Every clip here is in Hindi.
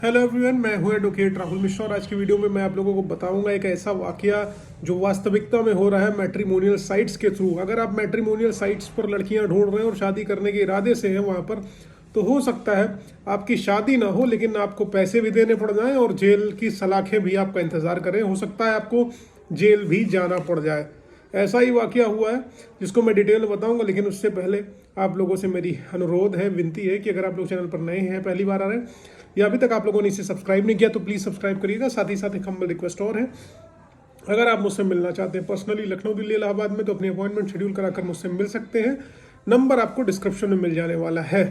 हेलो एवरीवन, मैं हूं एडवोकेट राहुल मिश्रा और आज की वीडियो में मैं आप लोगों को बताऊंगा एक ऐसा वाकया जो वास्तविकता में हो रहा है मैट्रिमोनियल साइट्स के थ्रू। अगर आप मैट्रिमोनियल साइट्स पर लड़कियां ढूंढ रहे हैं और शादी करने के इरादे से हैं वहां पर, तो हो सकता है आपकी शादी ना हो लेकिन आपको पैसे भी देने पड़ जाएं और जेल की सलाखें भी आपका इंतजार करें। हो सकता है आपको जेल भी जाना पड़ जाए। ऐसा ही वाकया हुआ है जिसको मैं डिटेल में बताऊंगा, लेकिन उससे पहले आप लोगों से मेरी अनुरोध है, विनती है कि अगर आप लोग चैनल पर नए हैं, पहली बार आ रहे हैं या अभी तक आप लोगों ने इसे सब्सक्राइब नहीं किया तो प्लीज़ सब्सक्राइब करिएगा। साथ ही साथ एक हम्बल रिक्वेस्ट और है, अगर आप मुझसे मिलना चाहते हैं पर्सनली लखनऊ, दिल्ली, इलाहाबाद में, तो अपनी अपॉइंटमेंट शेड्यूल कराकर मुझसे मिल सकते हैं। नंबर आपको डिस्क्रिप्शन में मिल जाने वाला है।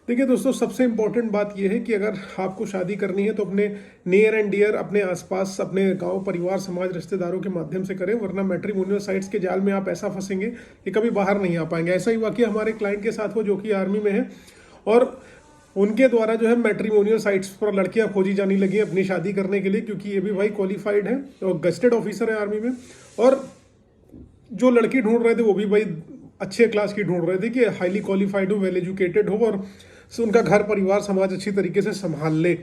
देखिए दोस्तों, सबसे इंपॉर्टेंट बात यह है कि अगर आपको शादी करनी है तो अपने नियर एंड डियर, अपने आसपास, अपने गांव, परिवार, समाज, रिश्तेदारों के माध्यम से करें, वरना मैट्रिमोनियल साइट्स के जाल में आप ऐसा फंसेंगे कि कभी बाहर नहीं आ पाएंगे। ऐसा ही वाकया हमारे क्लाइंट के साथ हो जो कि आर्मी में है और उनके द्वारा जो है मैट्रिमोनियल साइट्स पर लड़कियां खोजी जाने लगी अपनी शादी करने के लिए, क्योंकि ये भी भाई क्वालिफाइड है और गस्टेड ऑफिसर है आर्मी में। और जो लड़की ढूंढ रहे थे वो भी भाई अच्छे क्लास की ढूंढ रहे थे कि हाईली क्वालिफाइड हो, वेल एजुकेटेड हो और उनका घर परिवार समाज अच्छी तरीके से संभाल ले।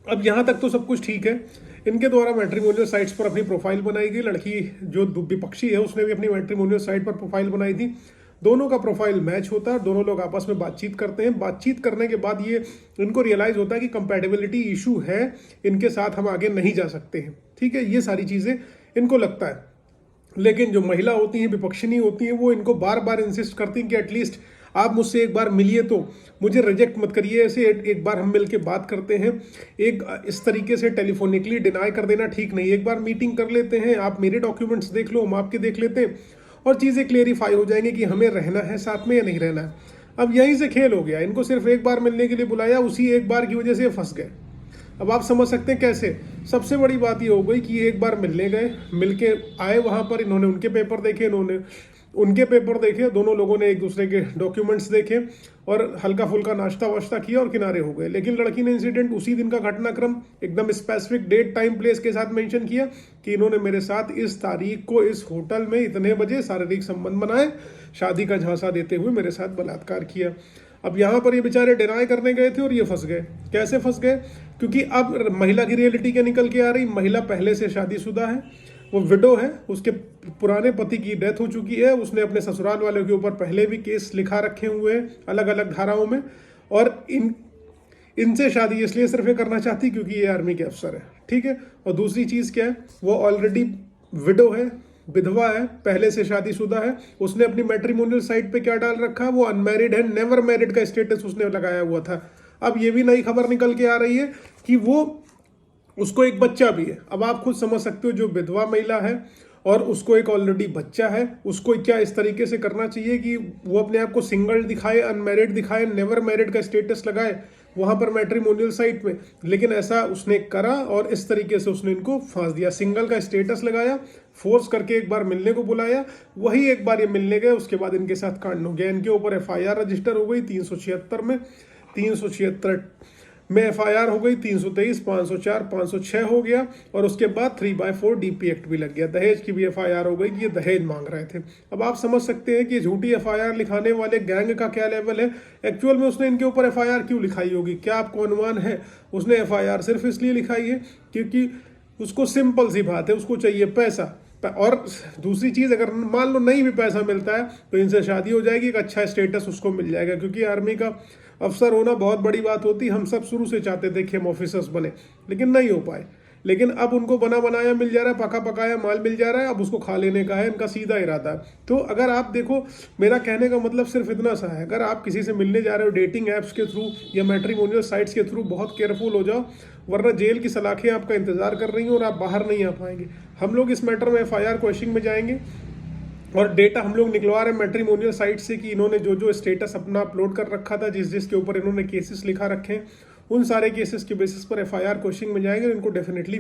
अब यहाँ तक तो सब कुछ ठीक है। इनके द्वारा मैट्रिमोनियल साइट्स पर अपनी प्रोफाइल बनाई गई। लड़की जो विपक्षी है उसने भी अपनी मैट्रिमोनियल साइट पर प्रोफाइल बनाई थी। दोनों का प्रोफाइल मैच होता है, दोनों लोग आपस में बातचीत करते हैं। बातचीत करने के बाद ये इनको रियलाइज होता है कि कंपैटिबिलिटी इशू है, इनके साथ हम आगे नहीं जा सकते हैं। ठीक है, ये सारी चीज़ें इनको लगता है। लेकिन जो महिला होती हैं, विपक्षिनी होती हैं, वो इनको बार बार इंसिस्ट करती हैं कि एटलीस्ट आप मुझसे एक बार मिलिए, तो मुझे रिजेक्ट मत करिए, ऐसे एक बार हम मिलके बात करते हैं। एक इस तरीके से टेलीफोनिकली डिनाई कर देना ठीक नहीं। एक बार मीटिंग कर लेते हैं, आप मेरे डॉक्यूमेंट्स देख लो, हम आपके देख लेते हैं और चीज़ें क्लेरिफाई हो जाएंगी कि हमें रहना है साथ में या नहीं रहना है। अब यहीं से खेल हो गया। इनको सिर्फ एक बार मिलने के लिए बुलाया, उसी एक बार की वजह से फंस गए। अब आप समझ सकते हैं कैसे। सबसे बड़ी बात ये हो गई कि एक बार मिलने गए, मिलके आए वहाँ पर, इन्होंने उनके पेपर देखे, इन्होंने उनके पेपर देखे, दोनों लोगों ने एक दूसरे के डॉक्यूमेंट्स देखे और हल्का फुल्का नाश्ता वाश्ता किया और किनारे हो गए। लेकिन लड़की ने इंसिडेंट उसी दिन का घटनाक्रम एकदम स्पेसिफिक डेट, टाइम, प्लेस के साथ मेंशन किया कि इन्होंने मेरे साथ इस तारीख को इस होटल में इतने बजे शारीरिक संबंध बनाए, शादी का झांसा देते हुए मेरे साथ बलात्कार किया। अब यहाँ पर ये बेचारे डिनाई करने गए थे और ये फंस गए। कैसे फंस गए? क्योंकि अब महिला की रियलिटी क्या निकल के आ रही, महिला पहले से शादीशुदा है, वो विडो है, उसके पुराने पति की डेथ हो चुकी है, उसने अपने ससुराल वालों के ऊपर पहले भी केस लिखा रखे हुए हैं अलग अलग धाराओं में, और इनसे शादी इसलिए सिर्फ ये करना चाहती क्योंकि ये आर्मी के अफसर है। ठीक है, और दूसरी चीज़ क्या है, वो ऑलरेडी विडो है, विधवा है, पहले से शादीशुदा है। उसने अपनी मैट्रिमोनियल साइट पे क्या डाल रखा है, वो अनमैरिड है, नेवर मैरिड का स्टेटस उसने लगाया हुआ था। अब ये भी नई खबर निकल के आ रही है कि वो उसको एक बच्चा भी है। अब आप खुद समझ सकते हो, जो विधवा महिला है और उसको एक ऑलरेडी बच्चा है, उसको क्या इस तरीके से करना चाहिए कि वो अपने आप को सिंगल दिखाए, अनमैरिड दिखाए, नेवर मैरिड का स्टेटस लगाए वहां पर मैट्रिमोनियल साइट में। लेकिन ऐसा उसने करा और इस तरीके से उसने इनको फांस दिया। सिंगल का स्टेटस लगाया, फोर्स करके एक बार मिलने को बुलाया, वही एक बार ये मिलने गए, उसके बाद इनके साथ कांड हो गया। इनके ऊपर एफआईआर रजिस्टर हो गई 376 में, 376 में एफआईआर हो गई, 323, 504, 506 हो गया और उसके बाद 3/4 डीपी एक्ट भी लग गया। दहेज की भी एफआईआर हो गई कि ये दहेज मांग रहे थे। अब आप समझ सकते हैं कि झूठी एफआईआर लिखाने वाले गैंग का क्या लेवल है। एक्चुअल में उसने इनके ऊपर एफआईआर क्यों लिखाई होगी, क्या आपको अनुमान है? उसने एफआईआर सिर्फ इसलिए लिखाई है क्योंकि उसको सिंपल सी बात है, उसको चाहिए पैसा। और दूसरी चीज़, अगर मान लो नहीं भी पैसा मिलता है तो इनसे शादी हो जाएगी, एक अच्छा स्टेटस उसको मिल जाएगा, क्योंकि आर्मी का अफसर होना बहुत बड़ी बात होती। हम सब शुरू से चाहते थे कि हम ऑफिसर्स बने, लेकिन नहीं हो पाए। लेकिन अब उनको बना बनाया मिल जा रहा है, पका पकाया माल मिल जा रहा है, अब उसको खा लेने का है इनका सीधा इरादा। तो अगर आप देखो, मेरा कहने का मतलब सिर्फ इतना सा है, अगर आप किसी से मिलने जा रहे हो डेटिंग ऐप्स के थ्रू या मैट्रिमोनियल साइट्स के थ्रू, बहुत केयरफुल हो जाओ, वरना जेल की सलाखें आपका इंतजार कर रही हैं और आप बाहर नहीं आ पाएंगे। हम लोग इस मैटर में एफआईआर क्वेश्चनिंग में जाएंगे और डेटा हम लोग निकलवा रहे हैं मैट्रिमोनियल साइट से कि इन्होंने जो जो स्टेटस अपना अपलोड कर रखा था, जिस जिसके ऊपर इन्होंने केसेस लिखा रखे हैं, उन सारे केसेस के बेसिस पर एफआईआर क्वेश्चनिंग में जाएंगे और इनको डेफिनेटली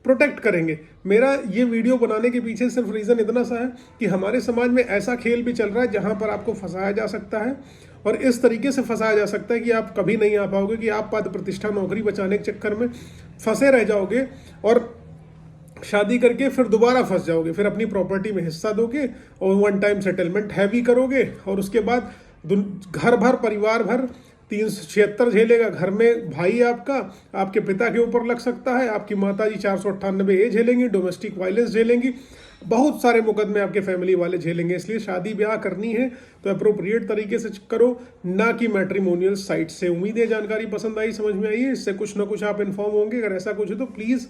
प्रोटेक्ट करेंगे। मेरा ये वीडियो बनाने के पीछे सिर्फ रीज़न इतना सा है कि हमारे समाज में ऐसा खेल भी चल रहा है जहाँ पर आपको फंसाया जा सकता है और इस तरीके से फंसाया जा सकता है कि आप कभी नहीं आ पाओगे, कि आप पद प्रतिष्ठा नौकरी बचाने के चक्कर में फंसे रह जाओगे और शादी करके फिर दोबारा फंस जाओगे, फिर अपनी प्रॉपर्टी में हिस्सा दोगे और वन टाइम सेटलमेंट हैवी करोगे और उसके बाद घर भर, परिवार भर 376 झेलेगा, घर में भाई आपका आपके पिता के ऊपर लग सकता है, आपकी माता जी 498 झेलेंगी, डोमेस्टिक वायलेंस झेलेंगी, बहुत सारे मुकदमे आपके फैमिली वाले झेलेंगे। इसलिए शादी ब्याह करनी है तो अप्रोप्रिएट तरीके से करो, ना कि मैट्रिमोनियल साइट से। उम्मीद है जानकारी पसंद आई, समझ में आई है, इससे कुछ ना कुछ आप इन्फॉर्म होंगे। अगर ऐसा कुछ है तो प्लीज़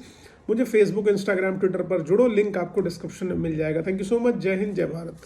मुझे फेसबुक, इंस्टाग्राम, ट्विटर पर जुड़ो, लिंक आपको डिस्क्रिप्शन में मिल जाएगा। Thank you so much. जय हिंद, जय भारत।